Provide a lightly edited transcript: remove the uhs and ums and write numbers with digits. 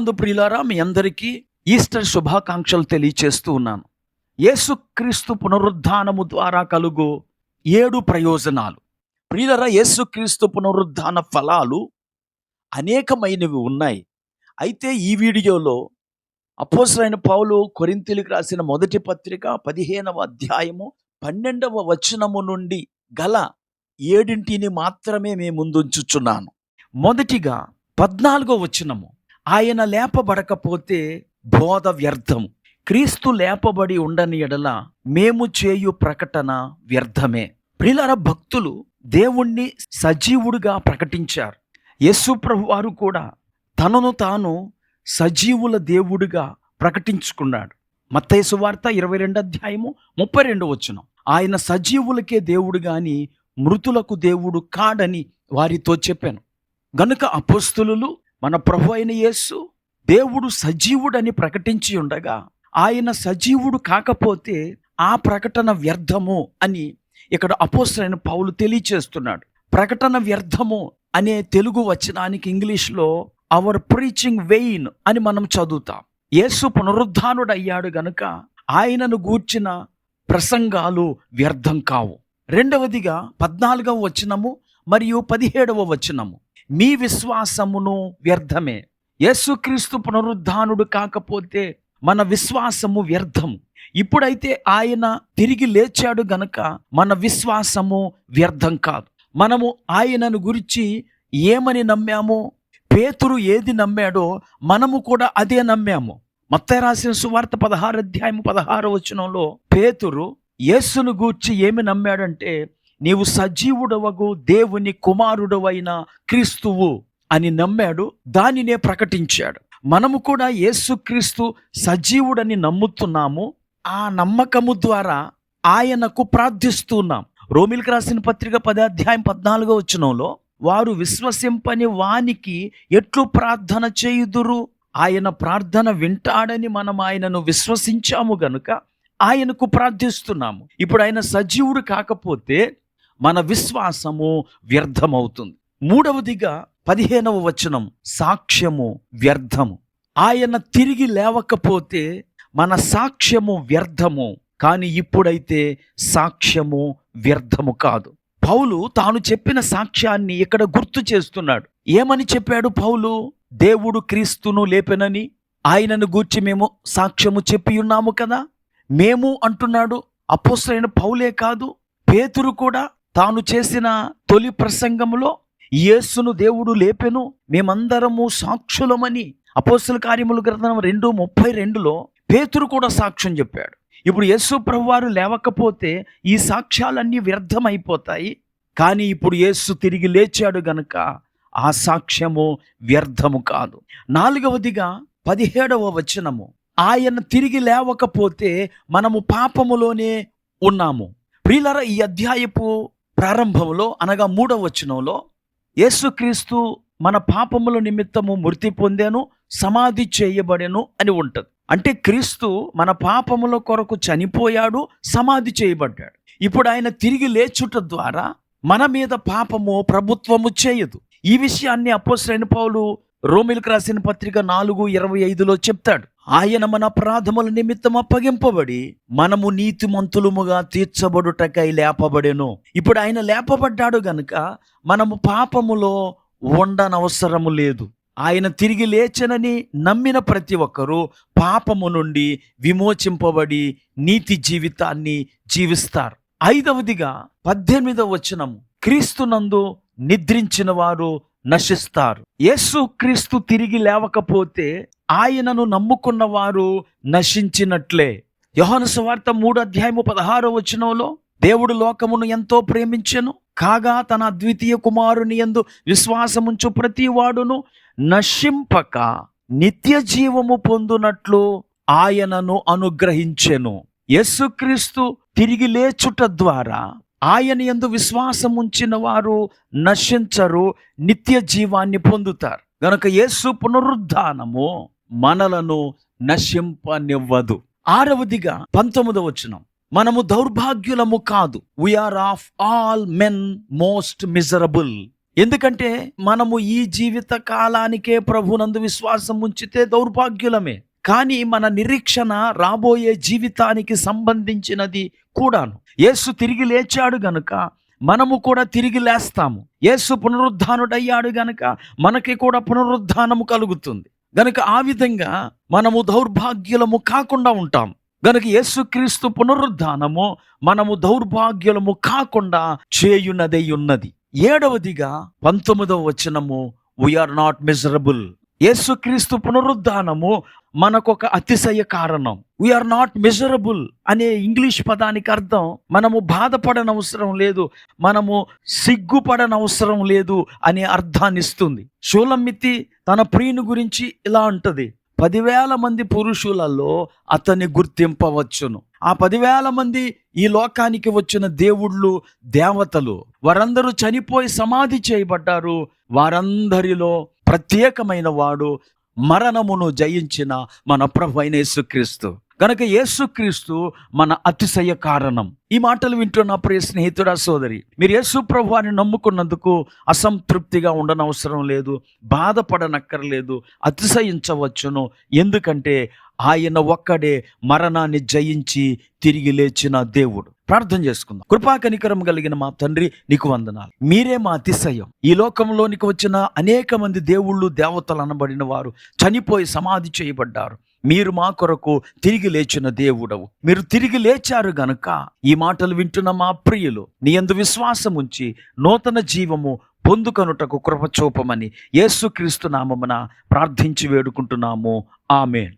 ప్రభునందు ప్రియులారా, మీ అందరికీ ఈస్టర్ శుభాకాంక్షలు తెలియచేస్తూ ఉన్నాను. యేసుక్రీస్తు పునరుద్ధానము ద్వారా కలుగు 7 ప్రయోజనాలు. ప్రియులారా, యేసుక్రీస్తు పునరుద్ధాన ఫలాలు అనేకమైనవి ఉన్నాయి. అయితే ఈ వీడియోలో అపోస్తలుడైన పౌలు కొరింథీయులకు రాసిన మొదటి పత్రిక 15వ అధ్యాయము 12వ వచనము నుండి గల 7 మాత్రమే మేము ముందుంచుచున్నాను. మొదటిగా 14వ వచనము, ఆయన లేపబడకపోతే బోధ వ్యర్థము, క్రీస్తు లేపబడి ఉండని ఎడల మేము చేయు ప్రకటన వ్యర్థమే. ప్రియులారా, భక్తులు దేవుణ్ణి సజీవుడిగా ప్రకటించారు. యేసు ప్రభువారు కూడా తనను తాను సజీవుల దేవుడిగా ప్రకటించుకున్నాడు. మత్తయి సువార్త 22వ అధ్యాయము 32వ వచనం, ఆయన సజీవులకే దేవుడు గాని మృతులకు దేవుడు కాడని వారితో చెప్పాను. గనుక అపోస్తలులు మన ప్రభు అయిన యేసు దేవుడు సజీవుడని ప్రకటించి ఉండగా ఆయన సజీవుడు కాకపోతే ఆ ప్రకటన వ్యర్థము అని ఇక్కడ అపోస్తలుడైన పౌలు తెలియచేస్తున్నాడు. ప్రకటన వ్యర్థము అనే తెలుగు వచనానికి ఇంగ్లీష్లో అవర్ ప్రీచింగ్ వెయిన్ అని మనం చదువుతాం. యేసు పునరుద్ధానుడు అయ్యాడు గనుక ఆయనను గూర్చిన ప్రసంగాలు వ్యర్థం కావు. రెండవదిగా 14వ వచనము మరియు 17వ వచనము, మీ విశ్వాసమును వ్యర్థమే. యేసుక్రీస్తు పునరుద్ధానుడు కాకపోతే మన విశ్వాసము వ్యర్థము. ఇప్పుడైతే ఆయన తిరిగి లేచాడు గనక మన విశ్వాసము వ్యర్థం కాదు. మనము ఆయనను గురించి ఏమని నమ్మామో, పేతురు ఏది నమ్మాడో మనము కూడా అదే నమ్మాము. మత్తయి రాసిన సువార్త 16వ అధ్యాయము 16వ వచనంలో పేతురు యేసును గూర్చి ఏమి నమ్మాడంటే, నీవు సజీవుడవగు దేవుని కుమారుడవైన క్రీస్తువు అని నమ్మాడు. దానినే ప్రకటించాడు. మనము కూడా యేసుక్రీస్తు సజీవుడని నమ్ముతున్నాము. ఆ నమ్మకము ద్వారా ఆయనకు ప్రార్థిస్తున్నాం. రోమీయులకు రాసిన పత్రిక 10వ అధ్యాయం 14వ వచనంలో, వారు విశ్వసింపని వానికి ఎట్లు ప్రార్థన చేయుదురు, ఆయన ప్రార్థన వింటాడని మనం ఆయనను విశ్వసించాము గనుక ఆయనకు ప్రార్థిస్తున్నాము. ఇప్పుడు ఆయన సజీవుడు కాకపోతే మన విశ్వాసము వ్యర్థమవుతుంది. మూడవదిగా 15వ వచనం, సాక్ష్యము వ్యర్థము. ఆయన తిరిగి లేవకపోతే మన సాక్ష్యము వ్యర్థము. కానీ ఇప్పుడైతే సాక్ష్యము వ్యర్థము కాదు. పౌలు తాను చెప్పిన సాక్ష్యాన్ని ఇక్కడ గుర్తు చేస్తున్నాడు. ఏమని చెప్పాడు పౌలు? దేవుడు క్రీస్తును లేపెనని ఆయనను గూర్చి మేము సాక్ష్యము చెప్పి ఉన్నాము కదా. మేము అంటున్నాడు. అపోస్తలుడైన పౌలే కాదు, పేతురు కూడా తాను చేసిన తొలి ప్రసంగంలో యేసును దేవుడు లేపెను, మేమందరము సాక్షులమని అపోస్తల కార్యముల గ్రంథం 2:32లో పేతురు కూడా సాక్ష్యం చెప్పాడు. ఇప్పుడు యేసు ప్రభువారు లేవకపోతే ఈ సాక్ష్యాలన్నీ వ్యర్థమైపోతాయి. కానీ ఇప్పుడు యేసు తిరిగి లేచాడు గనుక ఆ సాక్ష్యము వ్యర్థము కాదు. 4వదిగా 17వ వచనము, ఆయన తిరిగి లేవకపోతే మనము పాపములోనే ఉన్నాము. ప్రియులారా, ఈ అధ్యాయపు ప్రారంభంలో అనగా 3వ వచనంలో యేసుక్రీస్తు మన పాపముల నిమిత్తము మృతి పొందెను, సమాధి చేయబడెను అని ఉంటుంది. అంటే క్రీస్తు మన పాపముల కొరకు చనిపోయాడు, సమాధి చేయబడ్డాడు. ఇప్పుడు ఆయన తిరిగి లేచుట ద్వారా మన మీద పాపము ప్రభుత్వము చేయదు. ఈ విషయాన్ని అపోస్తలుడైన పౌలు రోమీయులకు రాసిన పత్రిక 4:25లో చెప్తాడు. ఆయన మన అపరాధముల నిమిత్తం అప్పగింపబడి మనము నీతిమంతులముగా తీర్చబడుటకై లేపబడెను. ఇప్పుడు ఆయన లేపబడ్డాడు గనుక మనము పాపములో ఉండనవసరము లేదు. ఆయన తిరిగి లేచనని నమ్మిన ప్రతి ఒక్కరూ పాపము నుండి విమోచింపబడి నీతి జీవితాన్ని జీవిస్తారు. 5వదిగా 18వ వచనము, క్రీస్తునందు నిద్రించిన వారు నశిస్తారు. యేసుక్రీస్తు తిరిగి లేవకపోతే ఆయనను నమ్ముకున్న వారు నశించినట్లే. యోహాను సువార్త 3వ అధ్యాయము 16వ వచనంలో, దేవుడు లోకమును ఎంతో ప్రేమించెను కాగా తన అద్వితీయ కుమారుని యందు విశ్వాసముంచు ప్రతి వాడును నశింపక నిత్య జీవము పొందునట్లు ఆయనను అనుగ్రహించెను. యేసుక్రీస్తు తిరిగి లేచుట ద్వారా ఆయన యందు విశ్వాసం ఉంచిన వారు నశించరు, నిత్య జీవాన్ని పొందుతారు. గనుక యేసు పునరుద్ధానము మనలను నశింపనివ్వదు. 6వదిగా 19వ వచనం, మనము దౌర్భాగ్యులము కాదు, we are of all men most miserable. ఎందుకంటే మనము ఈ జీవిత కాలానికే ప్రభునందు విశ్వాసం ఉంచితే దౌర్భాగ్యులమే. కానీ మన నిరీక్షణ రాబోయే జీవితానికి సంబంధించినది కూడాను. యేసు తిరిగి లేచాడు గనుక మనము కూడా తిరిగి లేస్తాము. యేసు పునరుద్ధానుడయ్యాడు గనుక మనకి కూడా పునరుద్ధానము కలుగుతుంది. గనుక ఆ విధంగా మనము దౌర్భాగ్యులము కాకుండా ఉంటాం. గనుక యేసుక్రీస్తు పునరుద్ధానము మనము దౌర్భాగ్యులము కాకుండా చేయునదై ఉన్నది. 7వదిగా 19వ వచనము, వీఆర్ నాట్ మిజరబుల్. యేసుక్రీస్తు పునరుద్ధానము మనకొక అతిశయ కారణం. వీఆర్ నాట్ మిజరబుల్ అనే ఇంగ్లీష్ పదానికి అర్థం మనము బాధపడనవసరం లేదు, మనము సిగ్గుపడనవసరం లేదు అనే అర్థాన్ని ఇస్తుంది. షూలమ్మితి తన ప్రియుని గురించి ఇలా అంటది, 10,000 మంది పురుషులలో అతన్ని గుర్తింపవచ్చును. ఆ 10,000 మంది ఈ లోకానికి వచ్చిన దేవుళ్ళు, దేవతలు, వారందరూ చనిపోయి సమాధి చేయబడ్డారు. వారందరిలో ప్రత్యేకమైన వాడు మరణమును జయించిన మన ప్రభువైన యేసుక్రీస్తు. కనుక యేసుక్రీస్తు మన అతిశయ కారణం. ఈ మాటలు వింటున్న ప్రియ స్నేహితుడా, సోదరి, మీరు యేసు ప్రభువాన్ని నమ్ముకున్నందుకు అసంతృప్తిగా ఉండనవసరం లేదు, బాధపడనక్కర్లేదు, అతిశయించవచ్చును. ఎందుకంటే ఆయన ఒక్కడే మరణాన్ని జయించి తిరిగి లేచిన దేవుడు. ప్రార్థన చేసుకుందాం. కృపా కనికరం కలిగిన మా తండ్రి, నీకు వందనాలు. మీరే మా అతిశయం. ఈ లోకంలోనికి వచ్చిన అనేక మంది దేవుళ్ళు, దేవతలు అనబడిన వారు చనిపోయి సమాధి చేయబడ్డారు. మీరు మా కొరకు తిరిగి లేచిన దేవుడవు. మీరు తిరిగి లేచారు గనుక ఈ మాటలు వింటున్న మా ప్రియులు నీ యందు విశ్వాసం ఉంచి నూతన జీవము పొందుకొనుటకు కృప చూపమని యేసుక్రీస్తు నామమున ప్రార్థించి వేడుకుంటున్నాము. ఆమేన్.